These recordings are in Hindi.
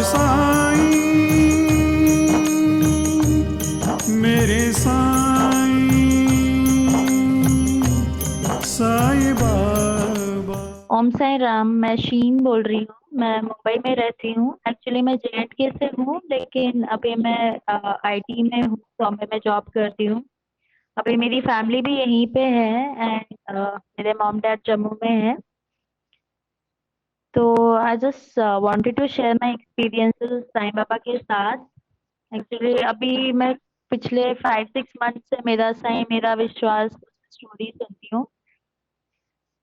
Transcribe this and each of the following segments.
साईं, मेरे साईं, साईं बाबा। ओम साई राम। मैं शीन बोल रही हूँ। मैं मुंबई में रहती हूँ। एक्चुअली मैं जेएंडके से हूँ, लेकिन अभी मैं आईटी में हूँ, बॉम्बे में जॉब करती हूँ। अभी मेरी फैमिली भी यहीं पे है एंड मेरे मॉम डैड जम्मू में है। तो I just wanted to share my experiences Sai Baba के साथ। एक्चुअली अभी मैं पिछले 5-6 मंथ से मेरा साईं मेरा विश्वास स्टोरी सुनती हूँ।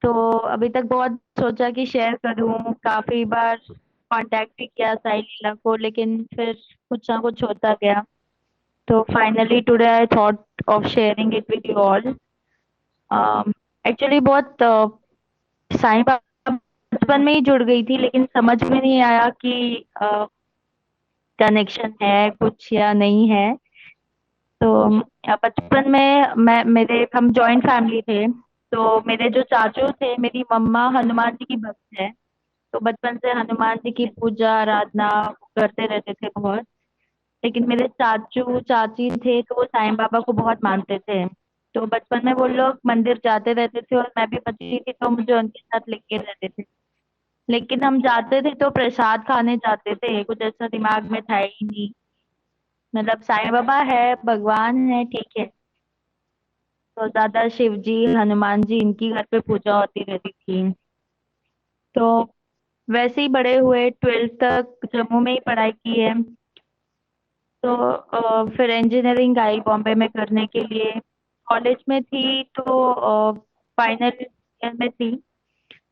तो अभी तक बहुत सोचा कि शेयर करूँ, काफ़ी बार कॉन्टैक्ट भी किया साई लीला को, लेकिन फिर कुछ ना कुछ होता गया। तो finally today I thought of sharing it with you all. Actually बहुत साईं बाबा बचपन में ही जुड़ गई थी, लेकिन समझ में नहीं आया कि कनेक्शन है कुछ या नहीं है। तो बचपन में मैं मेरे हम जॉइंट फैमिली थे। तो मेरे जो चाचू थे, मेरी मम्मा हनुमान जी की भक्त है। तो बचपन से हनुमान जी की पूजा आराधना करते रहते थे बहुत। लेकिन मेरे चाचू चाची थे तो वो साईं बाबा को बहुत मानते थे। तो बचपन में वो लोग मंदिर जाते रहते थे और मैं भी बच्ची थी तो मुझे उनके साथ लेके रहते थे। लेकिन हम जाते थे तो प्रसाद खाने जाते थे, कुछ ऐसा दिमाग में था ही नहीं। मतलब साईं बाबा है, भगवान है, ठीक है। तो ज्यादा शिव जी हनुमान जी इनकी घर पे पूजा होती रहती थी। तो वैसे ही बड़े हुए, 12th तक जम्मू में ही पढ़ाई की है। तो फिर इंजीनियरिंग आई बॉम्बे में करने के लिए। कॉलेज में थी तो फाइनल ईयर में थी।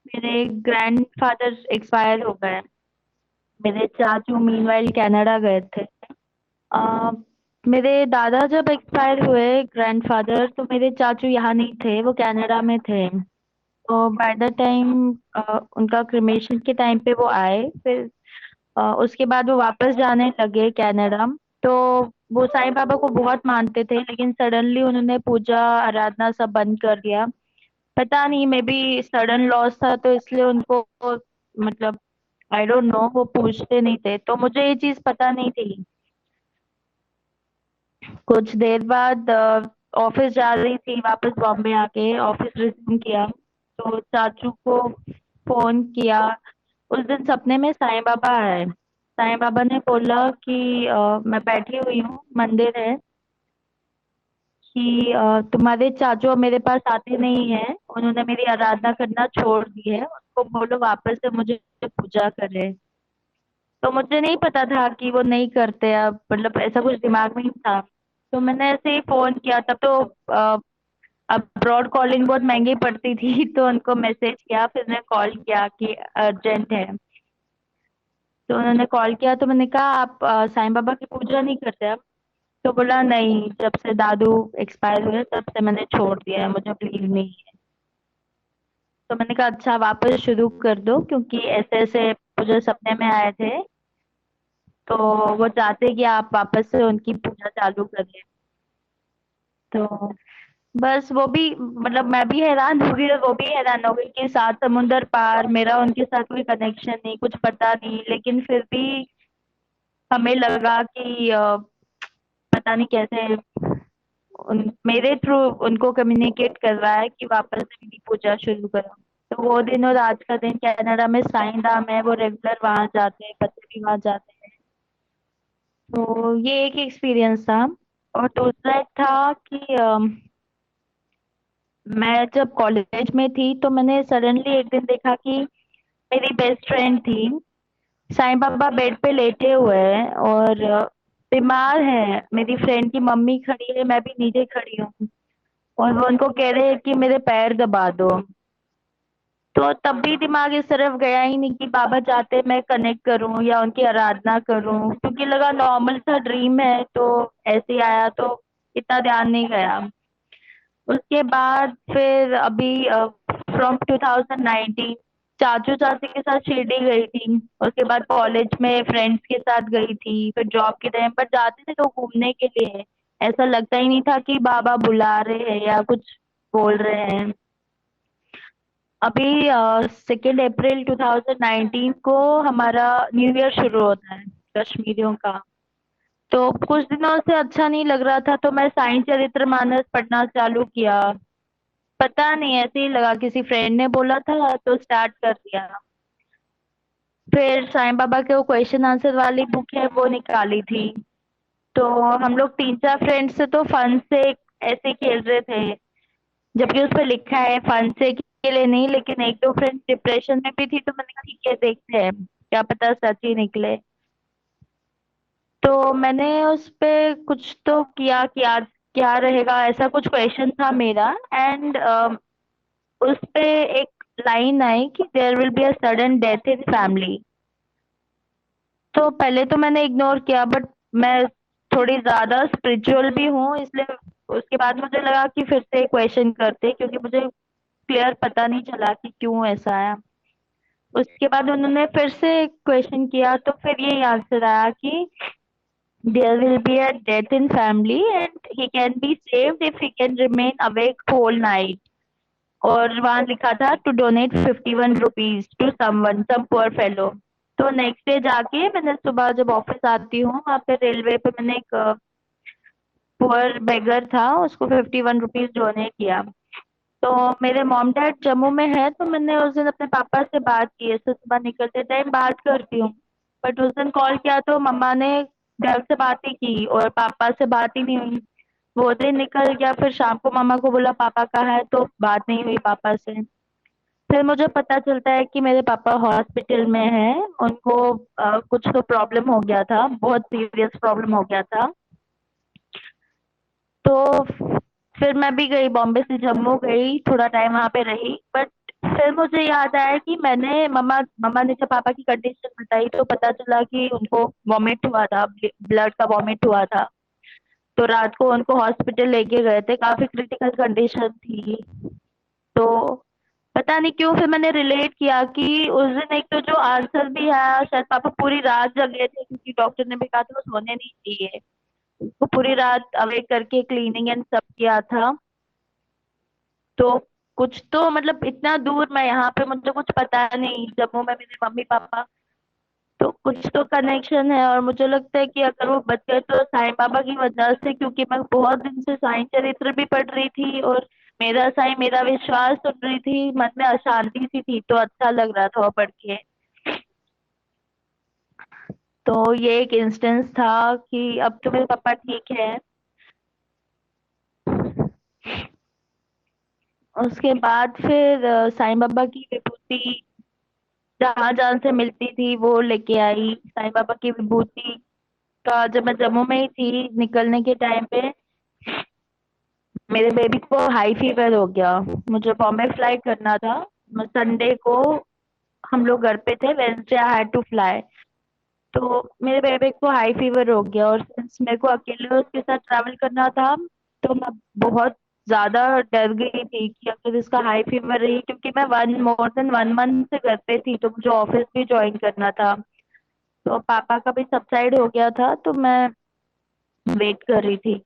मेरे ग्रैंडफादर एक्सपायर हो गए। मेरे चाचू मीनवाइल कनाडा गए थे। अ, मेरे दादा जब एक्सपायर हुए ग्रैंडफादर, तो मेरे चाचू यहाँ नहीं थे, वो कनाडा में थे। तो बाय द टाइम उनका क्रिमेशन के टाइम पे वो आए। फिर उसके बाद वो वापस जाने लगे कनाडा। तो वो साईं बाबा को बहुत मानते थे, लेकिन सडनली उन्होंने पूजा आराधना सब बंद कर दिया। पता नहीं, मे बी सडन लॉस था तो इसलिए उनको मतलब आई डोंट नो, वो पूछते नहीं थे तो मुझे ये चीज पता नहीं थी। कुछ देर बाद ऑफिस जा रही थी, वापस बॉम्बे आके ऑफिस रिज्यूम किया। तो चाचू को फोन किया। उस दिन सपने में साईं बाबा आए। साईं बाबा ने बोला कि मैं बैठी हुई हूँ, मंदिर है, कि तुम्हारे चाचू अब मेरे पास आते नहीं हैं, उन्होंने मेरी आराधना करना छोड़ दी है, उनको बोलो वापस से मुझे पूजा करे। तो मुझे नहीं पता था कि वो नहीं करते अब, मतलब ऐसा कुछ दिमाग में ही था। तो मैंने ऐसे ही फोन किया, तब तो अब ब्रॉड कॉलिंग बहुत महंगी पड़ती थी तो उनको मैसेज किया, फिर मैंने कॉल किया कि अर्जेंट है। तो उन्होंने कॉल किया तो मैंने कहा आप साईं बाबा की पूजा नहीं करते अब? तो बोला नहीं, जब से दादू एक्सपायर हुए तब से मैंने छोड़ दिया है, मुझे बिलीव नहीं है। तो मैंने कहा अच्छा वापस शुरू कर दो, क्योंकि ऐसे ऐसे मुझे सपने में आए थे। तो वो चाहते कि आप वापस से उनकी पूजा चालू करें। तो बस वो भी, मतलब मैं भी हैरान हो गई और वो भी हैरान हो गई कि 7 समुंदर पार, मेरा उनके साथ कोई कनेक्शन नहीं, कुछ पता नहीं, लेकिन फिर भी हमें लगा कि पता नहीं कैसे मेरे थ्रू उनको कम्युनिकेट कर रहा है कि वापस से मेरी पूजा शुरू करो। तो वो दिन और आज का दिन, कनाडा में साईं धाम है, वो रेगुलर वहां जाते हैं, बच्चे भी वहां जाते हैं। तो ये एक एक्सपीरियंस था। और दूसरा एक था कि मैं जब कॉलेज में थी तो मैंने सडनली एक दिन देखा कि मेरी बेस्ट फ्रेंड थी, साईं बाबा बेड पे लेटे हुए हैं और बीमार है। मेरी फ्रेंड की मम्मी खड़ी है, मैं भी नीचे खड़ी हूँ, और वो उनको कह रहे हैं कि मेरे पैर दबा दो। तो तब भी दिमाग इस तरफ गया ही नहीं कि बाबा चाहते मैं कनेक्ट करूं या उनकी आराधना करूं, क्योंकि लगा नॉर्मल सा ड्रीम है तो ऐसे ही आया, तो इतना ध्यान नहीं गया। उसके बाद फिर अभी फ्रॉम 2019 चाचू चाची के साथ शिरडी गई थी। उसके बाद कॉलेज में फ्रेंड्स के साथ गई थी, फिर जॉब के टाइम पर जाते थे तो घूमने के लिए। ऐसा लगता ही नहीं था कि बाबा बुला रहे हैं या कुछ बोल रहे हैं। अभी 2 अप्रैल 2019 को हमारा न्यू ईयर शुरू होता है कश्मीरियों का। तो कुछ दिनों से अच्छा नहीं लग रहा था, तो मैं साईं चरित्रमानस पढ़ना चालू किया। पता नहीं, ऐसे ही लगा, किसी फ्रेंड ने बोला था तो स्टार्ट कर दिया। फिर साईं बाबा के वो क्वेश्चन आंसर वाली बुक है वो निकाली थी। तो हम लोग 3-4 फ्रेंड्स से तो फन से ऐसे ही खेल रहे थे, जबकि उस पे लिखा है फन से के लिए नहीं, लेकिन एक दो फ्रेंड्स डिप्रेशन में भी थी, तो मैंने कहा ठीक है देखते हैं, क्या पता सच ही निकले। तो मैंने उस पे कुछ तो किया कि आज क्या रहेगा, ऐसा कुछ क्वेश्चन था मेरा। एंड उस पे एक लाइन आई कि there will be a sudden death in family. तो पहले तो मैंने इग्नोर किया, बट मैं थोड़ी ज्यादा स्पिरिचुअल भी हूँ, इसलिए उसके बाद मुझे लगा कि फिर से क्वेश्चन करते, क्योंकि मुझे क्लियर पता नहीं चला कि क्यों ऐसा है। उसके बाद उन्होंने फिर से क्वेश्चन किया, तो फिर ये आंसर आया कि there will be a death in family and he can be saved if he can remain awake whole night. और वहां लिखा था to donate 51 rupees to someone, some poor fellow. तो नेक्स्ट डे जाके मैंने सुबह जब ऑफिस आती हूँ, वहाँ पे रेलवे पे मैंने एक पुअर बेगर था, उसको 51 रुपीज डोनेट किया। तो मेरे मॉम डैड जम्मू में है, तो मैंने उस दिन अपने पापा से बात की, ऐसे सुबह निकलते टाइम बात करती हूँ। बट उस दिन कॉल किया तो मम्मा ने घर से बात ही की और पापा से बात ही नहीं हुई। वो दिन निकल गया, फिर शाम को मम्मा को बोला पापा कहाँ है, तो बात नहीं हुई पापा से। फिर मुझे पता चलता है कि मेरे पापा हॉस्पिटल में हैं, उनको कुछ तो प्रॉब्लम हो गया था, बहुत सीरियस प्रॉब्लम हो गया था। तो फिर मैं भी गई, बॉम्बे से जम्मू गई, थोड़ा टाइम वहाँ पे रही। बट फिर मुझे याद आया कि मैंने मम्मा मम्मा ने जब पापा की कंडीशन बताई, तो पता चला कि उनको वॉमिट हुआ था, ब्लड का वॉमिट हुआ था। तो रात को उनको हॉस्पिटल लेके गए थे, काफी क्रिटिकल कंडीशन थी। तो पता नहीं क्यों फिर मैंने रिलेट किया कि उस दिन एक तो जो आंसर भी है, शायद पापा पूरी रात जगे थे, क्योंकि डॉक्टर ने भी कहा था वो सोने नहीं चाहिए। वो पूरी रात अवेक करके क्लीनिंग एंड सब किया था। तो कुछ तो मतलब इतना दूर, मैं यहाँ पे मुझे कुछ पता नहीं, जम्मू में मेरे मम्मी पापा, तो कुछ तो कनेक्शन है। और मुझे लगता है कि अगर वो बच गए तो साईं बाबा की वजह से, क्योंकि मैं बहुत दिन से साईं चरित्र भी पढ़ रही थी और मेरा साईं मेरा विश्वास सुन रही थी, मन में अशांति सी थी, तो अच्छा लग रहा था वो पढ़ के। तो ये एक इंस्टेंस था कि अब तो मेरे पापा ठीक है। उसके बाद फिर साईं बाबा की विभूति जहाँ जहाँ से मिलती थी वो लेके आई, साईं बाबा की विभूति का। जब मैं जम्मू में ही थी निकलने के टाइम पे, मेरे बेबी को हाई फीवर हो गया। मुझे बॉम्बे फ्लाई करना था, संडे को हम लोग घर पे थे, Wednesday I had to fly. तो मेरे बेबी को हाई फीवर हो गया, और since मेरे को अकेले उसके साथ ट्रैवल करना था, तो मैं बहुत ज्यादा डर गई थी कि अगर इसका हाई फीवर रही, क्योंकि मैं वन मोर देन 1 मंथ से घर पे थी, तो मुझे ऑफिस भी ज्वाइन करना था। तो पापा का भी सबसाइड हो गया था, तो मैं वेट कर रही थी।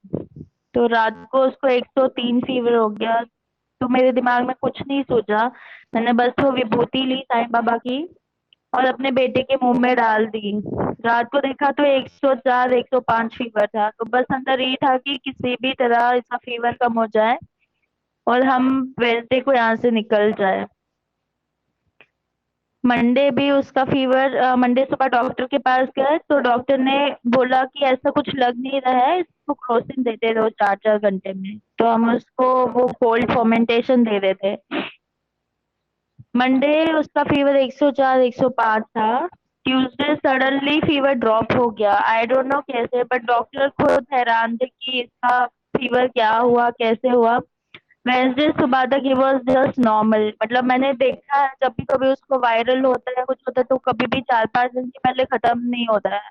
तो रात को उसको 103 फीवर हो गया। तो मेरे दिमाग में कुछ नहीं सोचा, मैंने बस वो विभूति ली साईं बाबा की और अपने बेटे के मुंह में डाल दी। रात को देखा तो 104 105 फीवर था। तो बस अंदर ये था कि किसी भी तरह इसका फीवर कम हो जाए और हम वेडनेसडे को यहाँ से निकल जाए। मंडे भी उसका फीवर, मंडे सुबह डॉक्टर के पास गए, तो डॉक्टर ने बोला कि ऐसा कुछ लग नहीं रहा है, इसको क्रोसिन देते रहो 4-4 घंटे में। तो हम उसको वो कोल्ड फर्मेंटेशन दे रहे थे। मंडे उसका फीवर 104 105 था। ट्यूसडे सडनली फीवर ड्रॉप हो गया, आई डोंट नो कैसे, बट डॉक्टर खुद हैरान थे कि इसका फीवर क्या हुआ, कैसे हुआ। वेंसडे सुबह तक ही वॉज जस्ट नॉर्मल। मतलब मैंने देखा है जब भी कभी उसको वायरल होता है कुछ होता है, तो कभी भी 4-5 दिन के पहले खत्म नहीं होता है।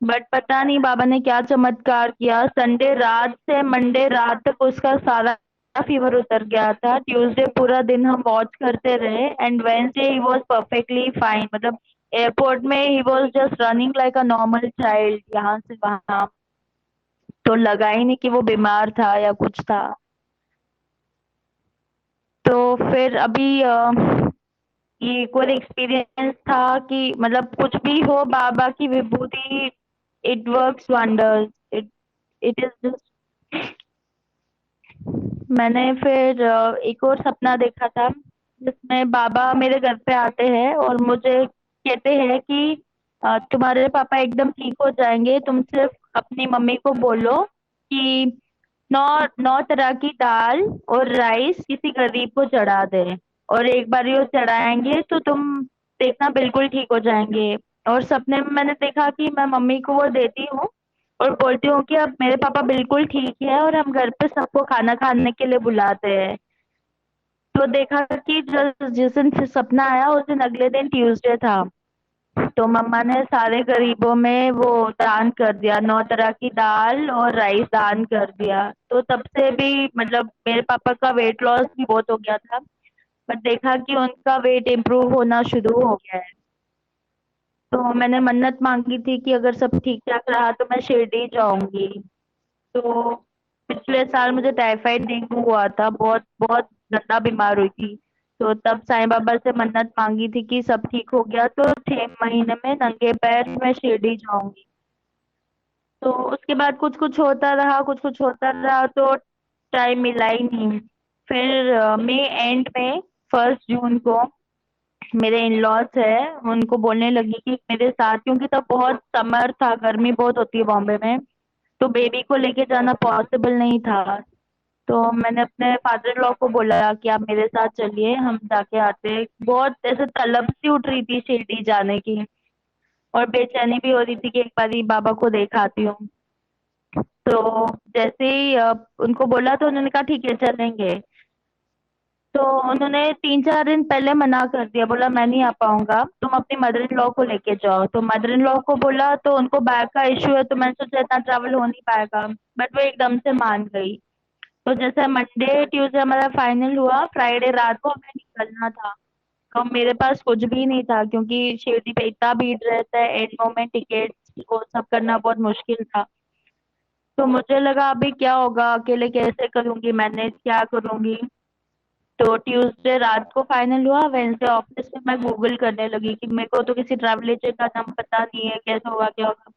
बट पता नहीं बाबा ने क्या चमत्कार किया, संडे रात से मंडे रात तक उसका सारा फीवर उतर गया था। ट्यूसडे पूरा दिन हम वॉच करते रहे and Wednesday he was perfectly fine. मतलब एयरपोर्ट में he was just running like a normal child, यहाँ से वहां। तो लगा ही नहीं कि वो बीमार था या कुछ था। तो फिर अभी ये एक और एक्सपीरियंस था कि मतलब कुछ भी हो, बाबा की विभूति, it works wonders. It it is just. मैंने फिर एक और सपना देखा था जिसमें बाबा मेरे घर पे आते हैं और मुझे कहते हैं कि तुम्हारे पापा एकदम ठीक हो जाएंगे, तुम सिर्फ अपनी मम्मी को बोलो कि नौ नौ तरह की दाल और राइस किसी गरीब को चढ़ा दे, और एक बार ये चढ़ाएंगे तो तुम देखना बिल्कुल ठीक हो जाएंगे। और सपने में मैंने देखा कि मैं मम्मी को वो देती हूँ और बोलती हूँ कि अब मेरे पापा बिल्कुल ठीक है और हम घर पे सबको खाना खाने के लिए बुलाते हैं। तो देखा कि जिस दिन फिर सपना आया उस दिन अगले दिन ट्यूसडे था। तो मम्मा ने सारे गरीबों में वो दान कर दिया, 9 तरह की दाल और राइस दान कर दिया। तो तब से भी मतलब मेरे पापा का वेट लॉस भी बहुत हो गया था, पर देखा कि उनका वेट इम्प्रूव होना शुरू हो गया है। तो मैंने मन्नत मांगी थी कि अगर सब ठीक ठाक रहा तो मैं शिरडी जाऊंगी। तो पिछले साल मुझे टाइफाइड डेंगू हुआ था, बहुत बहुत ज्यादा बीमार हुई थी। तो तब साईं बाबा से मन्नत मांगी थी कि सब ठीक हो गया तो 6 महीने में नंगे पैर मैं शिरडी जाऊंगी। तो उसके बाद कुछ कुछ होता रहा, कुछ कुछ होता रहा, तो टाइम मिला ही नहीं। फिर मई एंड में 1 जून को मेरे इन लॉज है उनको बोलने लगी कि मेरे साथ, क्योंकि तब बहुत समर था, गर्मी बहुत होती है बॉम्बे में, तो बेबी को लेके जाना पॉसिबल नहीं था। तो मैंने अपने फादर इन लॉ को बोला कि आप मेरे साथ चलिए, हम जाके आते हैं। बहुत ऐसे तलब सी उठ रही थी शिरडी जाने की, और बेचैनी भी हो रही थी कि एक बारी बाबा को देखा आती हूँ। तो जैसे ही उनको बोला तो उन्होंने कहा ठीक है चलेंगे। तो उन्होंने 3 4 दिन पहले मना कर दिया, बोला मैं नहीं आ पाऊंगा, तुम अपनी मदर इन लॉ को लेके जाओ। तो मदर इन लॉ को बोला तो उनको बैग का इश्यू है, तो मैंने सोचा इतना ट्रैवल हो नहीं पाएगा, बट वो एकदम से मान गई। तो जैसे मंडे ट्यूसडे हमारा फाइनल हुआ, फ्राइडे रात को हमें निकलना था। तो मेरे पास कुछ भी नहीं था क्योंकि शिरडी पे इतना भीड़ रहता है, एंड मोमेंट टिकट वो सब करना बहुत मुश्किल था। तो मुझे लगा अभी क्या होगा, अकेले कैसे करूंगी, मैनेज क्या करूंगी। तो ट्यूसडे रात को फाइनल हुआ, वेंसडे ऑफिस में मैं गूगल करने लगी कि मेरे को तो किसी ट्रैवल एजेंट का नाम पता नहीं है, कैसे होगा क्या होगा।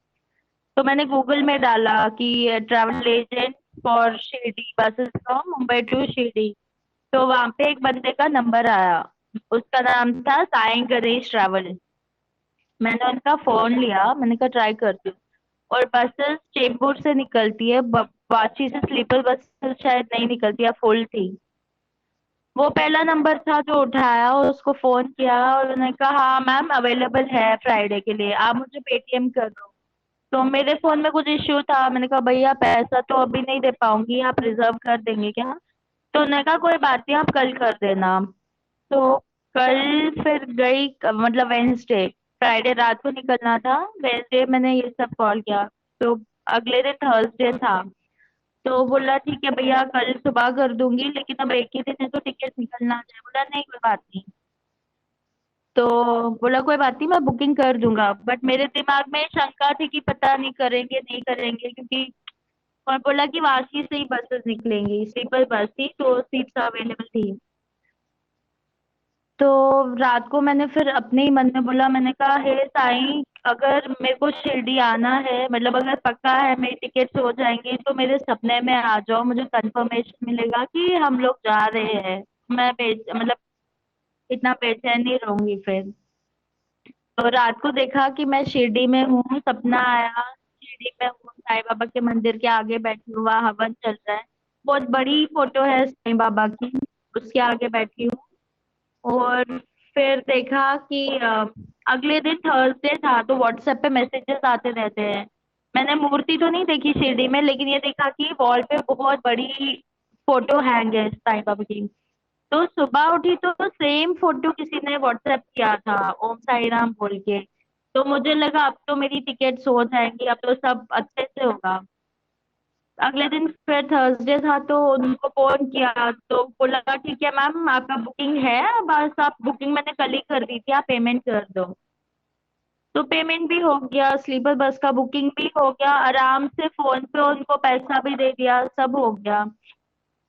तो मैंने गूगल में डाला कि travel agent for Shirdi buses from Mumbai to Shirdi. तो वहां पे एक बंदे का नंबर आया, उसका नाम था साईं गणेश ट्रैवल। मैंने उनका फोन लिया, मैंने कहा ट्राई करती हूँ। और बसेस चेंबूर से निकलती है, वाची से स्लीपर बसेस शायद नहीं निकलती या फुल थी। वो पहला नंबर था जो उठाया, और उसको फोन किया और उन्होंने कहा हाँ मैम अवेलेबल है फ्राइडे के लिए, आप मुझे पेटीएम कर दो। तो मेरे फोन में कुछ इश्यू था, मैंने कहा भैया पैसा तो अभी नहीं दे पाऊंगी, आप रिजर्व कर देंगे क्या? तो उन्होंने कहा कोई बात नहीं, आप कल कर देना। तो कल फिर गई, मतलब वेंसडे, फ्राइडे रात को निकलना था, वेंसडे मैंने ये सब कॉल किया। तो अगले दिन थर्सडे था। तो बोला ठीक है भैया कल सुबह कर दूंगी, लेकिन अब एक ही दिन है तो टिकट निकलना चाहिए। बोला नहीं कोई बात नहीं। तो बोला कोई बात नहीं मैं बुकिंग कर दूंगा, बट मेरे दिमाग में शंका थी कि पता नहीं करेंगे नहीं करेंगे, क्योंकि और बोला कि वाशी से ही बसेस निकलेंगी, स्लीपर बस थी तो सीट्स अवेलेबल थी। तो रात को मैंने फिर अपने ही मन में बोला, मैंने कहा हे साईं, अगर मेरे को शिरडी आना है, मतलब अगर पक्का है मेरी टिकट्स हो जाएंगी तो मेरे सपने में आ जाओ, मुझे कंफर्मेशन मिलेगा कि हम लोग जा रहे हैं। मैं मतलब इतना बेचैन नहीं रहूंगी फिर। तो रात को देखा कि मैं शिरडी में हूँ, सपना आया शिरडी में हूँ, साईं बाबा के मंदिर के आगे बैठी हूँ, वहाँ हवन चल रहा है। बहुत बड़ी फोटो है साईं बाबा की, उसके आगे बैठी हूँ। और फिर देखा कि अगले दिन थर्सडे था, तो व्हाट्सएप पे मैसेजेस आते रहते हैं। मैंने मूर्ति तो नहीं देखी शिरडी में, लेकिन ये देखा कि वॉल पे बहुत बड़ी फोटो हैंग है साईं बाबा की। तो सुबह उठी तो सेम फोटो किसी ने व्हाट्सएप किया था, ओम साई राम बोल के। तो मुझे लगा अब तो मेरी टिकट्स हो जाएंगी, अब तो सब अच्छे से होगा। अगले दिन फिर थर्सडे था, तो उनको फोन किया तो बोला ठीक है मैम आपका बुकिंग है, बस आप बुकिंग मैंने कल ही कर दी थी, आप पेमेंट कर दो। तो पेमेंट भी हो गया, स्लीपर बस का बुकिंग भी हो गया, आराम से फोन पे उनको पैसा भी दे दिया, सब हो गया।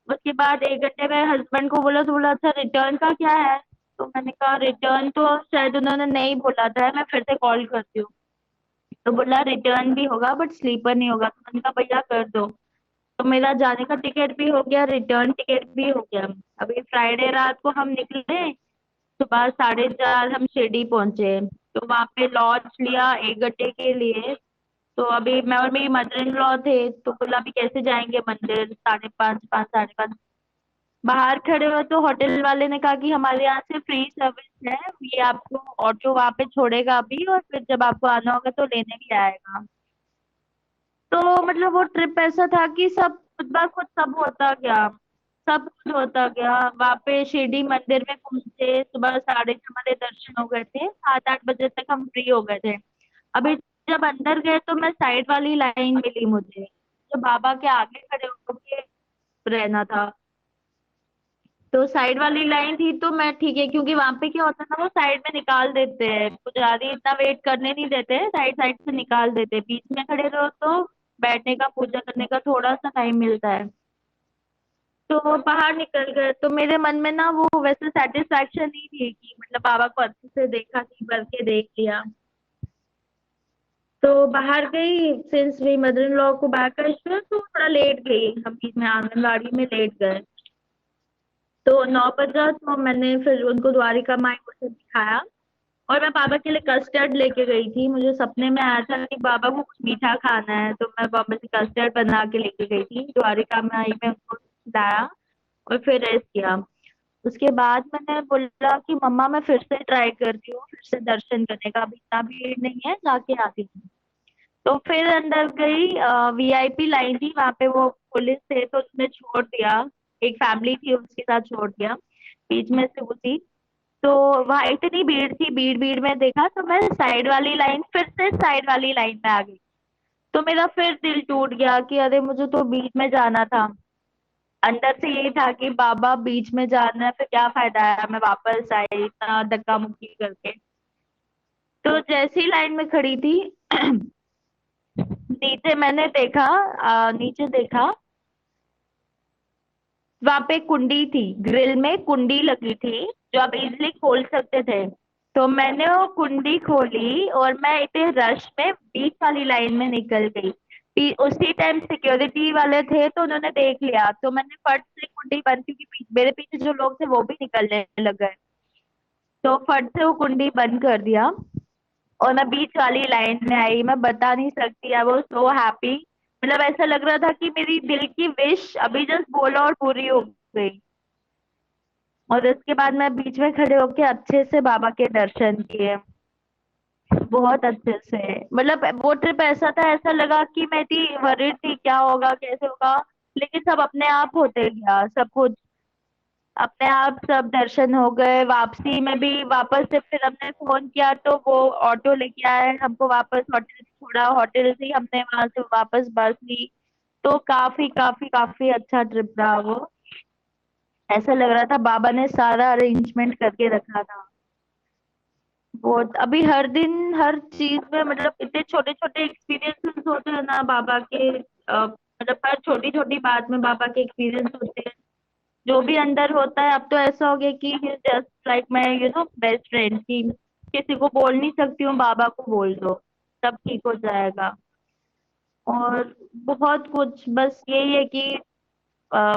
उसके बाद 1 घंटे में हस्बैंड को बोला तो बोला अच्छा रिटर्न का क्या है? तो मैंने कहा रिटर्न तो शायद उन्होंने नहीं बोला था, मैं फिर से कॉल करती हूँ। तो बोला रिटर्न भी होगा बट स्लीपर नहीं होगा। तो मैंने कहा भैया कर दो। तो मेरा जाने का टिकट भी हो गया, रिटर्न टिकट भी हो गया। अभी फ्राइडे रात को हम निकले, सुबह 4:30 हम शिरडी पहुंचे। तो वहां पे लॉज लिया 1 घंटे के लिए। तो अभी मैं और मेरी मदर इन लॉ थे, तो बोला अभी कैसे जाएंगे मंदिर, 5:30 5 5:30। बाहर खड़े हो तो होटल वाले ने कहा कि हमारे यहाँ से फ्री सर्विस है, ये आपको ऑटो वहां पे छोड़ेगा अभी, और फिर जब आपको आना होगा तो लेने भी आएगा। तो मतलब वो ट्रिप ऐसा था कि सब खुद ब खुद सब होता गया, सब कुछ होता गया। वहां पे शिरडी मंदिर में पहुंचे, सुबह 6:30 हमारे दर्शन हो गए थे, 7 8 बजे तक हम फ्री हो गए थे। अभी जब अंदर गए तो मैं साइड वाली लाइन मिली मुझे, जो बाबा के आगे खड़े होके रहना था। तो साइड वाली लाइन थी तो मैं ठीक है, क्योंकि वहां पे क्या होता है ना, वो साइड में निकाल देते हैं, पुजारी इतना वेट करने नहीं देते, साइड साइड से निकाल देते हैं। बीच में खड़े रहो तो बैठने का, पूजा करने का थोड़ा सा टाइम मिलता है। तो बाहर निकल गए तो मेरे मन में ना वो वैसे सेटिस्फैक्शन नहीं थी कि मतलब बाबा को अच्छे से देखा, कि भर के देख लिया। तो बाहर गई, सिंस मेरी मदर इन लॉ को बैक का इशू है तो थोड़ा लेट गई, हम बीच में आंगनबाड़ी में लेट गए। तो 9 बजा तो मैंने फिर उनको द्वारिका माई को सब दिखाया। और मैं बाबा के लिए कस्टर्ड लेके गई थी, मुझे सपने में आया था कि बाबा को कुछ मीठा खाना है, तो मैं बाबा से कस्टर्ड बना के लेके गई थी द्वारिका माई में, उनको खिलाया और फिर रेस्ट किया। उसके बाद मैंने बोला कि मम्मा मैं फिर से ट्राई करती हूँ, फिर से दर्शन करने का, अभी इतना भीड़ नहीं है, जाके आती हूँ। तो फिर अंदर गई, वीआईपी लाइन थी वहां पे, वो पुलिस थे तो उसने छोड़ दिया, एक फैमिली थी उसके साथ छोड़ दिया, बीच में से वो थी। तो वहां इतनी भीड़ थी, भीड़ भीड़ में देखा तो मैं साइड वाली लाइन, फिर से साइड वाली लाइन में आ गई। तो मेरा फिर दिल टूट गया कि अरे मुझे तो बीच में जाना था। अंदर से यही था कि बाबा बीच में जाना है, फिर क्या फायदा है, मैं वापस आई इतना धक्का मुक्की करके। तो जैसी लाइन में खड़ी थी नीचे मैंने देखा, नीचे देखा, वहां पे कुंडी थी, ग्रिल में कुंडी लगी थी जो आप इजिली खोल सकते थे। तो मैंने वो कुंडी खोली और मैं इतने रश में बीच वाली लाइन में निकल गई। उसी टाइम सिक्योरिटी वाले थे तो उन्होंने देख लिया, तो मैंने फट से कुंडी बंद, क्योंकि मेरे पीछे जो लोग थे वो भी निकलने लग गए। तो फट से वो कुंडी बंद कर दिया और मैं बीच वाली लाइन में आई। मैं बता नहीं सकती, आई वाज सो हैप्पी। मतलब ऐसा लग रहा था कि मेरी दिल की विश अभी जस्ट बोला और पूरी हो गई। और इसके बाद मैं बीच में खड़े होके अच्छे से बाबा के दर्शन किए, बहुत अच्छे से। मतलब वो ट्रिप ऐसा था, ऐसा लगा कि मैं इतनी वरीड थी क्या होगा कैसे होगा, लेकिन सब अपने आप होते गया, सब कुछ अपने आप, सब दर्शन हो गए। वापसी में भी वापस से फिर हमने फोन किया तो वो ऑटो लेके आए, हमको वापस होटल छोड़ा, होटल से ही हमने वहां से वापस बस ली। तो काफी काफी काफी अच्छा ट्रिप रहा वो। ऐसा लग रहा था बाबा ने सारा अरेंजमेंट करके रखा था। बहुत अभी हर दिन हर चीज में, मतलब इतने छोटे छोटे एक्सपीरियंसेस होते हैं ना बाबा के, मतलब हर छोटी छोटी बात में बाबा के एक्सपीरियंस होते हैं। जो भी अंदर होता है अब तो ऐसा हो गया कि जस्ट लाइक मैं बेस्ट फ्रेंड की, किसी को बोल नहीं सकती हूँ, बाबा को बोल दो सब ठीक हो जाएगा। और बहुत कुछ, बस यही है कि अ,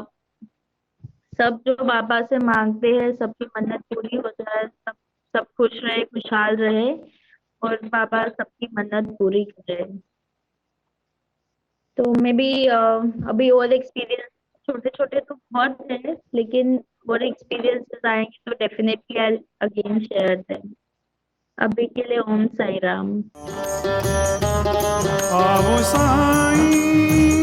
सब जो बाबा से मांगते हैं सबकी मन्नत पूरी हो जाए, सब सब खुश रहे, खुशहाल रहे, और बाबा सबकी मन्नत पूरी करे। तो मे बी अभी और एक्सपीरियंस छोटे छोटे तो बहुत है, लेकिन और एक्सपीरियंसेस आएंगे तो definitely I again share them. अभी के लिए ओम साई राम। आओ साईं।